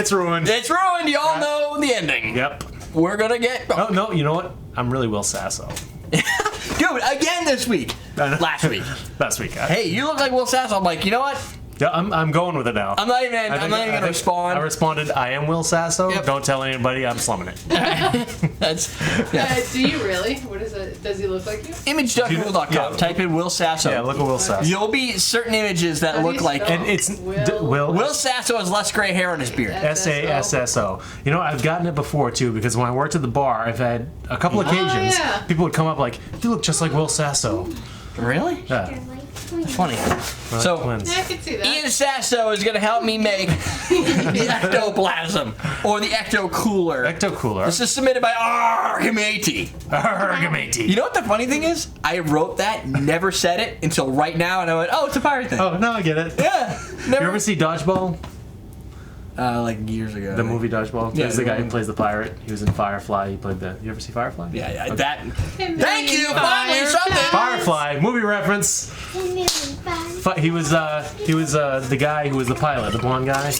It's ruined. It's ruined. You all know the ending. Yep. We're gonna get. Oh no, you know what? I'm really Will Sasso. Dude, again this week. Last week. Last week. Hey, you look like Will Sasso. I'm like, you know what? Yeah, I'm going with it now. I'm not even gonna respond. I responded, I am Will Sasso. Yep. Don't tell anybody I'm slumming it. That's. Yeah. Do you really? What is it? Does he look like you? Image.google.com. Yeah. Type in Will Sasso. Yeah, look at Will Sasso. You'll be certain images that How do look you like. spell? And it's Will- Will Sasso has less gray hair on his beard. Sasso. You know, I've gotten it before too because when I worked at the bar, I've had a couple occasions. yeah. People would come up like, "You look just like Will Sasso." Really? Yeah. That's funny. So. Twins. Yeah, I can see that. Ian Sasso is going to help me make the Ectoplasm or the Ectocooler. Ectocooler. This is submitted by Argamati. Argamati. You know what the funny thing is? I wrote that, never said it until right now, and I went, "Oh, it's a pirate thing." Oh, now I get it. Yeah. You Never. ever see Dodgeball? Like years ago. The movie Dodgeball? Yeah, There's the guy the who plays the pirate. He was in Firefly. He played the... You ever see Firefly? Yeah, Okay. that. And Thank then you. Finally, something. Firefly, movie reference. He was the guy who was the pilot, the blonde guy.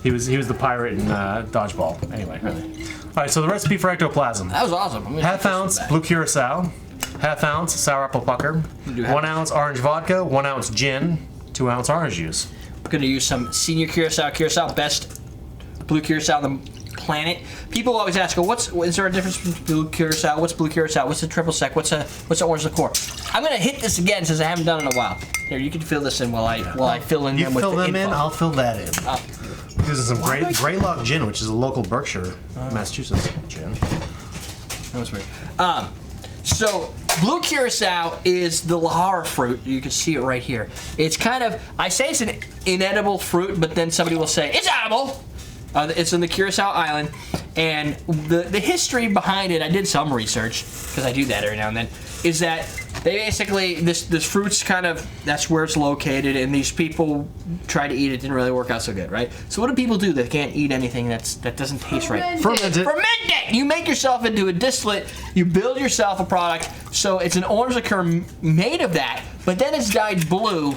He was the pirate in Dodgeball. Anyway, really. All right, so the recipe for ectoplasm: That was awesome. I'm gonna half take this ounce one back. blue curacao, half ounce sour apple pucker, do half 1 ounce orange vodka, 1 ounce gin, 2 ounce orange juice. I'm gonna use some senior Curacao, best blue Curacao on the planet. People always ask, "Oh, is there a difference between blue Curacao? What's blue Curacao? What's the triple sec? What's the orange liqueur?" I'm gonna hit this again since I haven't done it in a while. Here, you can fill this in while I fill in You them with fill the them in, info. I'll fill that in. This is some Greylock gin, which is a local Berkshire, Massachusetts gin. That was weird. So blue curacao is the lahara fruit. You can see it right here. It's kind of, I say it's an inedible fruit, but then somebody will say it's edible. It's in the Curacao Island, and the history behind it, I did some research because I do that every now and then, is that they basically this fruit's kind of, that's where it's located, and these people tried to eat it, didn't really work out so good, right? So what do people do? They can't eat anything that doesn't taste right. Ferment it. Ferment it! You make yourself into a distillate, you build yourself a product, so it's an orange liqueur made of that, but then it's dyed blue.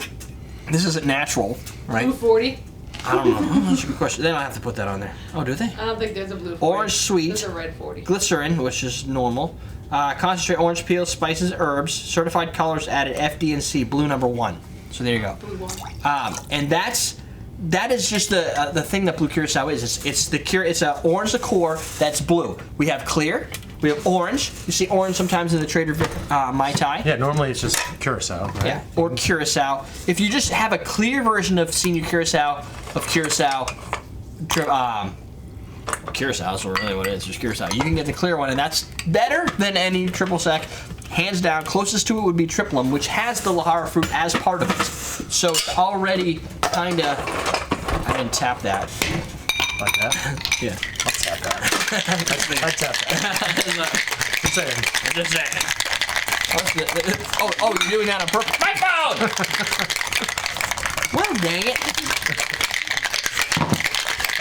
This isn't natural, right? Blue 40? I don't know. That's a good question. They don't have to put that on there. Oh, do they? I don't think there's a blue 40. Orange sweet. There's a red 40. Glycerin, which is normal. Concentrate orange peel, spices, herbs. Certified colors added FD&C, blue number 1. So there you go. Blue 1. And that is just the thing that blue curacao is. It's an orange liqueur that's blue. We have clear. We have orange. You see orange sometimes in the Trader Mai Tai. Yeah, normally it's just curacao, right? Yeah, or curacao. If you just have a clear version of senior curacao, curacao is really what it is, just curacao. You can get the clear one, and that's better than any triple sec. Hands down, closest to it would be triplum, which has the lahara fruit as part of it. So it's already kind of, I didn't tap that. Like that? Yeah. I'll tap that. I tap that. Just saying. I'm just saying. Oh, you're doing that on purpose. My phone! Well, dang it.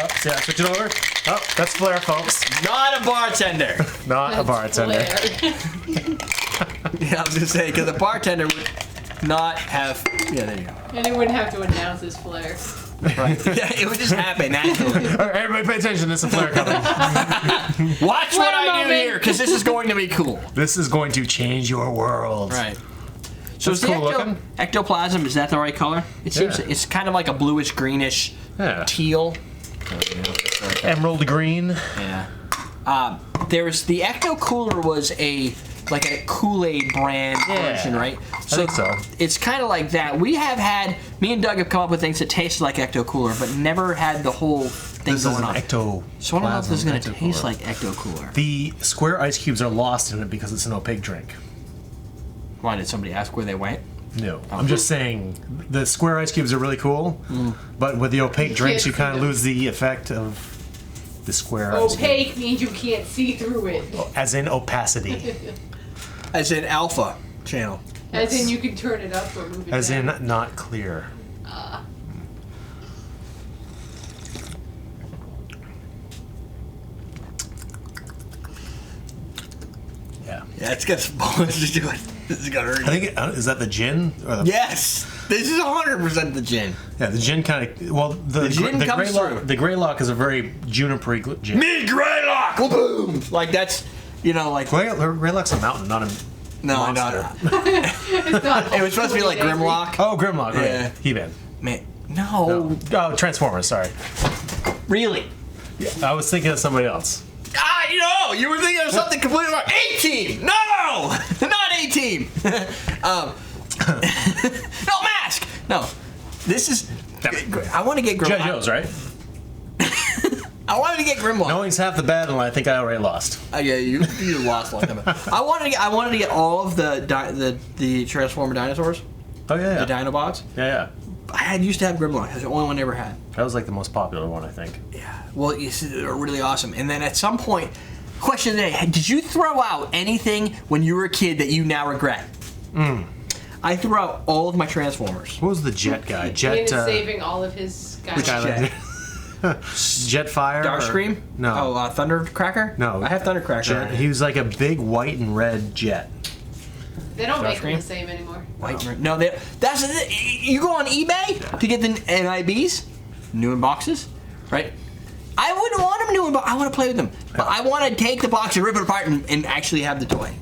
Oh, see, I switch it over. Oh, that's Flair, folks. Not a bartender. Not a bartender. Yeah, I was gonna say, because a bartender would not have. Yeah, there you go. And he wouldn't have to announce his flair. Right. Yeah, it would just happen naturally. All right, everybody pay attention. There's a Flair coming. Watch what I do moment. here, because this is going to be cool. This is going to change your world. Right. So is That's the cool looking. ectoplasm, is that the right color? It seems Yeah. it's kind of like a bluish greenish Yeah. teal. Emerald green. Yeah. There's the Ectocooler was like a Kool-Aid brand version, right? I think so. It's kind of like that. Me and Doug have come up with things that taste like Ectocooler, but never had the whole thing This is going an on. ectoplasm. So I don't know if this is going to Ectocooler. taste like Ectocooler. The square ice cubes are lost in it because it's an opaque drink. Why, did somebody ask where they went? No, I'm just saying the square ice cubes are really cool, but with the opaque drinks, you kind of lose the effect of the square ice cube. Opaque means you can't see through it. As in opacity. As in alpha channel. As in you can turn it up or move it As in down. not clear. Yeah. Yeah, it's got some bones to do it. This is gonna hurt. I think is that the gin or the Yes, This is 100% the gin. Yeah, the gin kind of. Well, the gin comes through. The Greylock is a very juniper gin. Me Greylock! Boom! Like that's, like. Greylock's a mountain, not a. No, monster. It's not It was supposed to be like Grimlock. Oh, Grimlock, right? Yeah. He-Man. Man, no. Oh, Transformers. Sorry. Really? I was thinking of somebody else. You were thinking of something completely wrong. 18! No! Not 18! No, Mask! No. This is... I want to get Grimlock. G.I. Joe's, right? I wanted to get Grimlock. Knowing's half the battle, and I think I already lost. Yeah, you lost like that. I wanted to get all of the Transformer dinosaurs. Oh, yeah. The Dinobots. Yeah. I used to have Grimlock. That's the only one I ever had. That was like the most popular one, I think. Yeah. Well, you see, they're really awesome. And then at some point, question today: did you throw out anything when you were a kid that you now regret? I threw out all of my Transformers. What was the Jet guy? He Jet. ended saving all of his guys. Which Jet? Jetfire? Starscream? No. Oh, Thundercracker? No. I have Thundercracker. Jet. He was like a big white and red jet. They don't make them Starscream? the same anymore. White and red. No, that's you go on eBay to get the NIBs, new in boxes, right? I wouldn't want them new in boxes. I want to play with them, but I want to take the box and rip it apart and actually have the toy.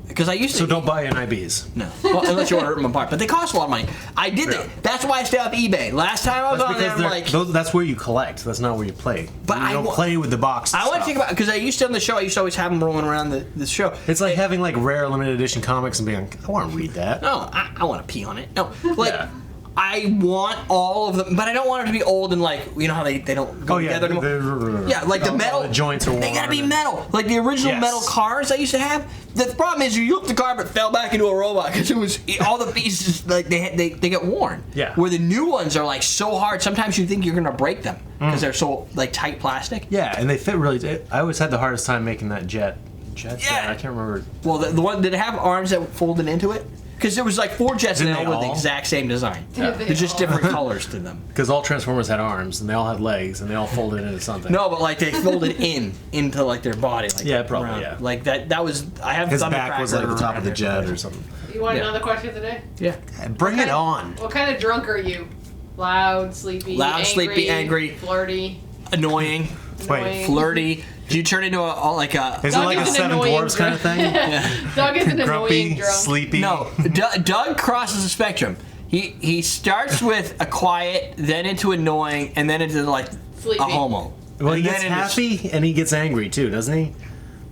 Because I used to. So don't buy NIBs. No, well, unless you want to rip them apart. But they cost a lot of money. I did that. That's why I stay off eBay. Last time I was on there, I'm like, that's where you collect. That's not where you play. But you don't play with the box. I want to think about because I used to on the show. I used to always have them rolling around the show. It's like having like rare limited edition comics and being like, I want to read that. No, I want to pee on it. No, like. Yeah. I want all of them, but I don't want them to be old and like how they don't go together anymore. Yeah, like the metal. The joints are worn. They gotta be metal, like the original metal cars I used to have. The problem is you look the car but fell back into a robot because it was all the pieces like they get worn. Yeah. Where the new ones are like so hard, sometimes you think you're gonna break them because they're so like tight plastic. Yeah, and they fit really. I always had the hardest time making that jet. Yeah. I can't remember. Well, the one did it have arms that folded into it? Because there was like 4 jets in there with the exact same design. Yeah. They're just different colors to them. Because all Transformers had arms and they all had legs and they all folded into something. No, but like they folded into like their body. Like Yeah, probably, around. yeah. Like that was. I have His Thundercracker back was like the top of the jet or something. You want Yeah. another question today? Yeah. Bring it on. What kind of drunk are you? Loud, sleepy, Sleepy, angry, flirty, annoying, annoying. flirty. Do you turn into like a? Is Doug it like a is an Seven annoying Dwarfs kind of thing? Doug is an annoying Grumpy, drunk. sleepy. No, Doug crosses the spectrum. He starts with a quiet, then into annoying, and then into like Sleepy. a homo. Well, he And gets then into- happy and he gets angry too, doesn't he?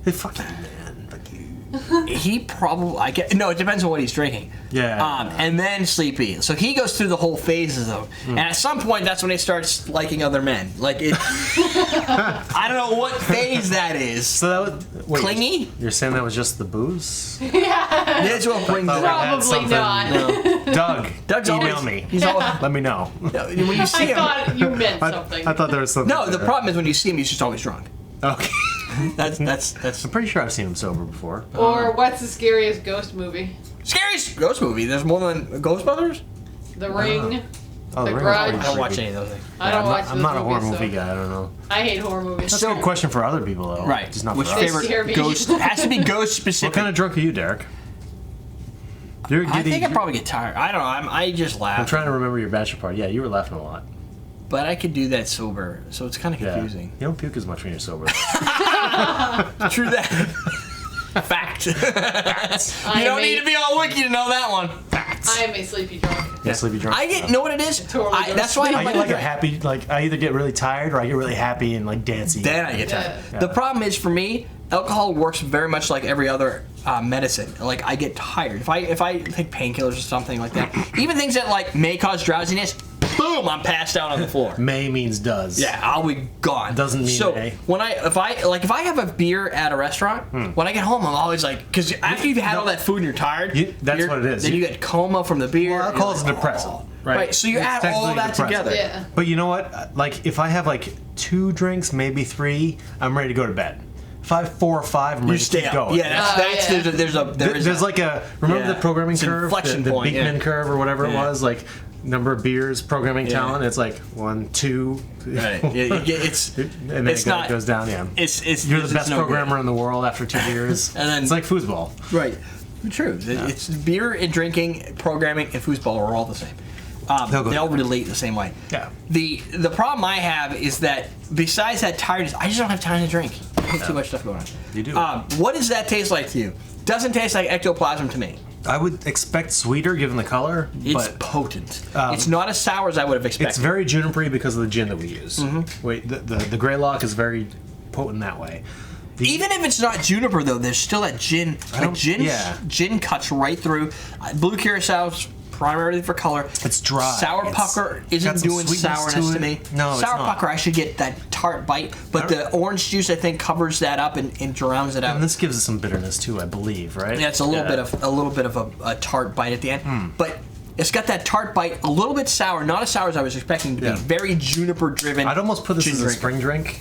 Hey, fuck you, man. Fuck you. He probably no. It depends on what he's drinking. Yeah. And then sleepy. So he goes through the whole phases of. And at some point, that's when he starts liking other men. Like it. I don't know what phase that is. So that was wait, Clingy? You're saying that was just the booze? That's what brings it up. Had Probably something. not. Doug, Doug's email always- me. He's always, Let me know. when you see I him. thought you meant something. I thought there was something. No, the there. problem is when you see him, he's just always drunk. Okay. That's I'm pretty sure I've seen him sober before. Or what's the scariest ghost movie? scariest ghost movie. There's more than Ghostbusters. The Ring. Oh, The Ring was Grudge. pretty I don't watch creepy. any of those things. I don't watch I'm not a horror movies, movie so guy. I don't know. I hate horror movies. That's a good question for other people though. Right. Just not Which for us. They scare favorite me. ghost? It has to be ghost What specific. kind of drunk are you, Derek? You're I giddy. think I probably get tired. I don't know. I just I'm laugh. trying to remember your bachelor party. Yeah, you were laughing a lot. But I could do that sober, so it's kind of Yeah. confusing. You don't puke as much when you're sober. True that. Fact. You don't need to be all wiki to know that one. I am a sleepy drunk. Yeah, sleepy drunk. I get know what it is. Totally That's why I I don't get like like to a drink. happy, like I either get really tired or I get really happy and like dancey. Then I get tired. Yeah. The problem is for me, alcohol works very much like every other medicine. Like I get tired if I take painkillers or something like that. Even things that like may cause drowsiness. Boom! I'm passed out on the floor. May means does. Yeah, I'll be gone. Doesn't mean so. may. When if I have a beer at a restaurant, when I get home, I'm always like, because after you've had all that food and you're tired, that's what it is. Then you get coma from the beer. Well, and alcohol is a you're like, depressant, oh. right? So you It's add all technically that depressant. together. Yeah. But you know what? Like if I have like 2 drinks, maybe 3, I'm ready to go to bed. If I have 4 or 5, I'm You ready to stay keep up. going. Yeah, that's yeah. there's like a remember Yeah. the programming It's an curve, inflection the point, Beekman yeah. curve or whatever it Yeah. was, like number of beers, programming Yeah. talent. It's like 1, 2, Right. Yeah, it's and then it's it goes down. Yeah, it's you're the it's best no programmer good. in the world after 2 beers, And then- it's like foosball. Right. True. It's beer and drinking, programming, and foosball are all the same. They all relate the same way. Yeah. The problem I have is that besides that tiredness, I just don't have time to drink. I have too much stuff going on. You do. What does that taste like to you? Doesn't taste like ectoplasm to me. I would expect sweeter given the color. It's but potent. It's not as sour as I would have expected. it's very junipery because of the gin that we use. Wait, the Greylock is very potent that way. Even if it's not juniper, though, there's still that gin. Gin cuts right through. Blue Curaçao's primarily for color. It's dry. Sour pucker isn't doing sourness to me. No, sour it's not. pucker, I should get that tart bite, but the orange juice I think covers that up and drowns it out. And this gives it some bitterness too, I believe, right? Yeah, it's a little bit of a tart bite at the end, but. It's got that tart bite, a little bit sour, not as sour as I was expecting to be. Very juniper driven. I'd almost put this as a spring drink.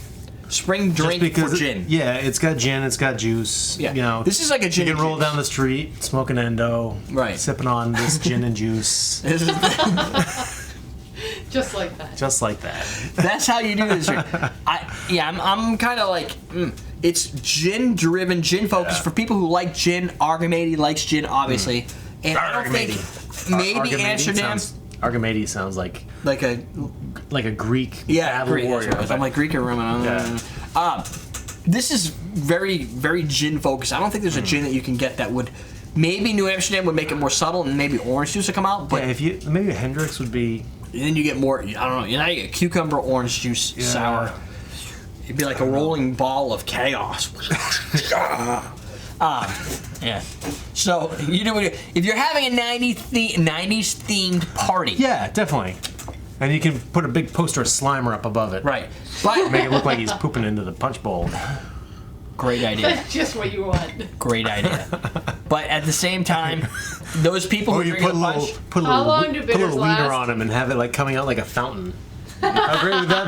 Spring drink for gin. It's got gin, it's got juice. Yeah. You know, this is like a gin. You can and roll juice. down the street, smoking endo, sipping on this gin and juice. Just like that. Just like that. That's how you do this drink. I'm kind of like, it's gin driven, gin focused for people who like gin. Argamady likes gin, obviously. And I don't think maybe Amsterdam. Argamady sounds like a Greek battle warrior. I'm like Greek or Roman. This is very, very gin focused. I don't think there's a gin that you can get that would. Maybe New Amsterdam would make it more subtle, and maybe orange juice would come out. But maybe a Hendrix would be. And then you get more. I don't know. You get cucumber, orange juice, sour. It'd be like a rolling ball of chaos. Yeah. So if you're having a 90s themed party. Yeah, definitely. And you can put a big poster of Slimer up above it. Right. But make it look like he's pooping into the punch bowl. Great idea. That's just what you want. Great idea. But at the same time, those people who drink a punch. Put a little wiener on him and have it like coming out like a fountain. How great would that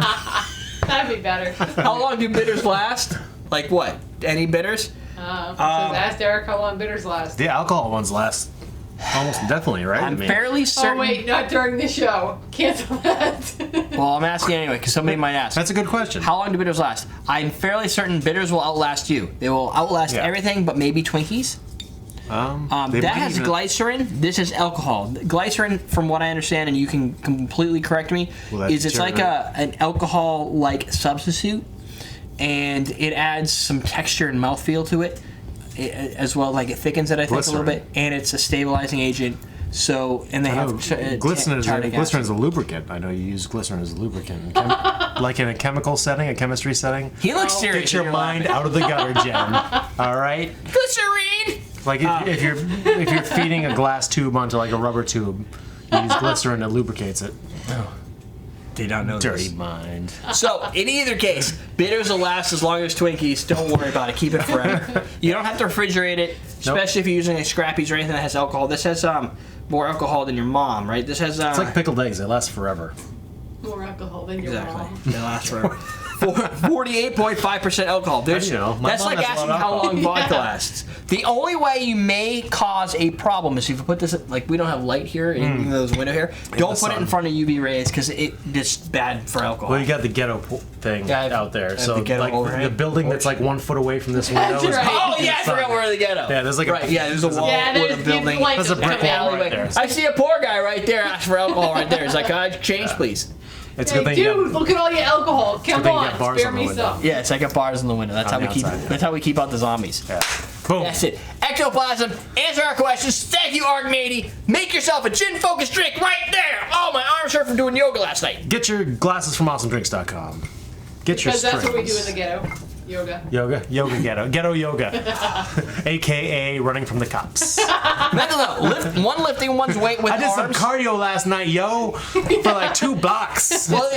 be? That'd be better. How long do bitters last? Like what? Any bitters? So ask Derek how long bitters last. The alcohol ones last almost definitely, right? I'm fairly certain. Oh wait, not during the show. Cancel that. Well, I'm asking anyway because somebody might ask. That's a good question. How long do bitters last? I'm fairly certain bitters will outlast you. They will outlast everything but maybe Twinkies. That has glycerin. This is alcohol. Glycerin, from what I understand, and you can completely correct me, is it's like an alcohol-like substitute, and it adds some texture and mouthfeel to it, as well. Like it thickens it, I think, a little bit, and it's a stabilizing agent. So, and they have glycerin is a lubricant. I know you use glycerin as a lubricant, like in a chemical setting, a chemistry setting. He looks serious. Get your mind out of the gutter, Jen. All right. Glycerine. Like if you're feeding a glass tube onto like a rubber tube, you use glycerin that lubricates it. Oh. They don't know Dirty this. mind. So, in either case, bitters will last as long as Twinkies. Don't worry about it. Keep it forever. You don't have to refrigerate it, especially if you're using a Scrappies or anything that has alcohol. This has more alcohol than your mom, right? This has. It's like pickled eggs. They last forever. More alcohol than your mom. They last forever. 48.5% alcohol. That's like asking how long vodka lasts. The only way you may cause a problem is if you put this, like we don't have light here in those window here. Don't put it in front of UV rays because it's bad for alcohol. Well, you got the ghetto thing out there. So the like the building that's like 1 foot away from this window. That's right. Oh yeah, I forgot where the ghetto. Yeah, there's like there's a wall with a building. There's a brick wall right there. I see a poor guy right there ask for alcohol right there. He's like, change please. It's hey, good dude, look at all your alcohol. Come on, spare me some. Yeah, it's like got bars in the window. That's how we keep. That's how we keep out the zombies. Yeah. Boom. That's it. Ectoplasm. Answer our questions. Thank you, Argmady. Make yourself a gin-focused drink right there. Oh, my arms hurt from doing yoga last night. Get your glasses from awesomedrinks.com. Get your Because that's what we do strings. in the ghetto. Yoga. Yoga ghetto. Ghetto yoga. AKA running from the cops. No. One lifting one's weight with I did arms. some cardio last night, yo. For like 2 bucks. Well,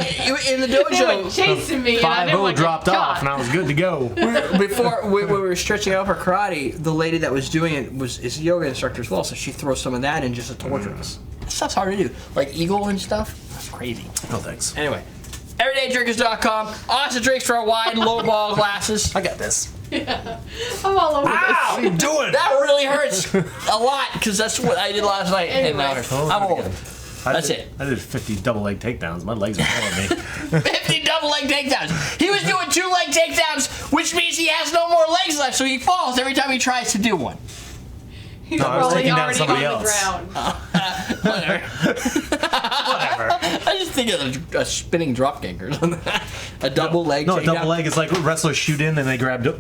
in the They were dojo, chasing me and I didn't 5-0 want to dropped get off caught. and I was good to go. before we were stretching out for karate, the lady that was doing it is a yoga instructor as well, so she throws some of that in just to torture us. That stuff's hard to do. Like eagle and stuff. That's crazy. No thanks. Anyway, everydaydrinkers.com. Awesome drinks for our wide, low ball glasses. I got this. I'm all over Ow! What are you doing? That really hurts a lot because that's what I did last night. And now it hurts. I'm old. That's it. I did 50 double leg takedowns. My legs are killing me. 50 double leg takedowns. He was doing 2 leg takedowns, which means he has no more legs left, so he falls every time he tries to do one. He's No, I was probably taking down already somebody on else. the ground. Whatever. Whatever. I just think of a spinning drop kick or something. A double leg. No, a takedown. double leg is like wrestlers shoot in and they grab. No.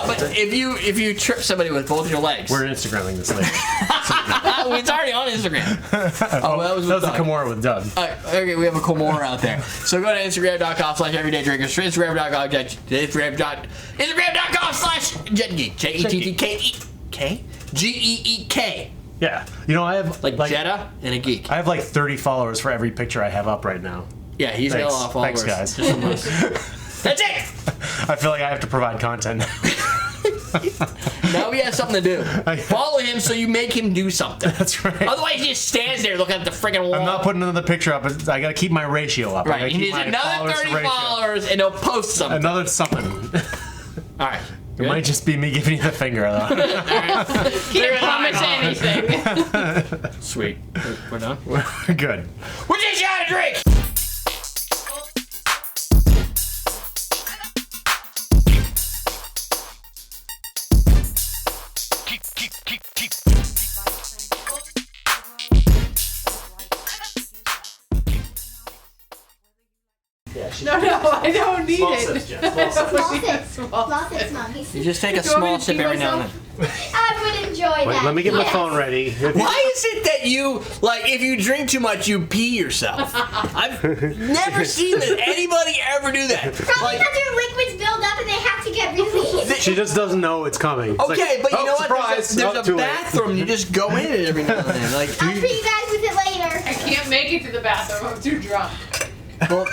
But if you trip somebody with both your legs, We're Instagramming this later. it's already on Instagram. Oh, well, That was the Doug. Kimura with Doug. Okay, we have a Kimura out there. So go to Instagram.com/everydaydrinkers. Instagram.com/JetGeek. JETTKEK. Yeah. You know, I have Like Jetta and a geek. I have like 30 followers for every picture I have up right now. Yeah, he's got a lot of followers. Thanks, guys. That's it! I feel like I have to provide content now. Now he has something to do. Follow him so you make him do something. That's right. Otherwise, he just stands there looking at the freaking wall. I'm not putting another picture up. I gotta keep my ratio up. I Right, gotta he keep needs my another 30 ratio. followers and he'll post something. Another something. All right. It might just be me giving you the finger, though. Can't promise anything. Sweet. We're done? We're good. We're just out of drink! No, I don't need Small it. sips, Jen. Small sips. Small sips. Small Small sips, Mommy. You just take a You want me small to sip pee every now and myself? then. I would enjoy Wait, that. let me get my yes. phone ready. Why is it that you, like, if you drink too much, you pee yourself? I've never seen that anybody ever do that. Probably Like, because your liquids build up and they have to get released. She just doesn't know it's coming. It's okay, like, but you oh, know what? surprise. There's Oh, a too late. bathroom. You just go in it every now and then. Like, I'll see you guys with it later. I can't make it to the bathroom. I'm too drunk. well,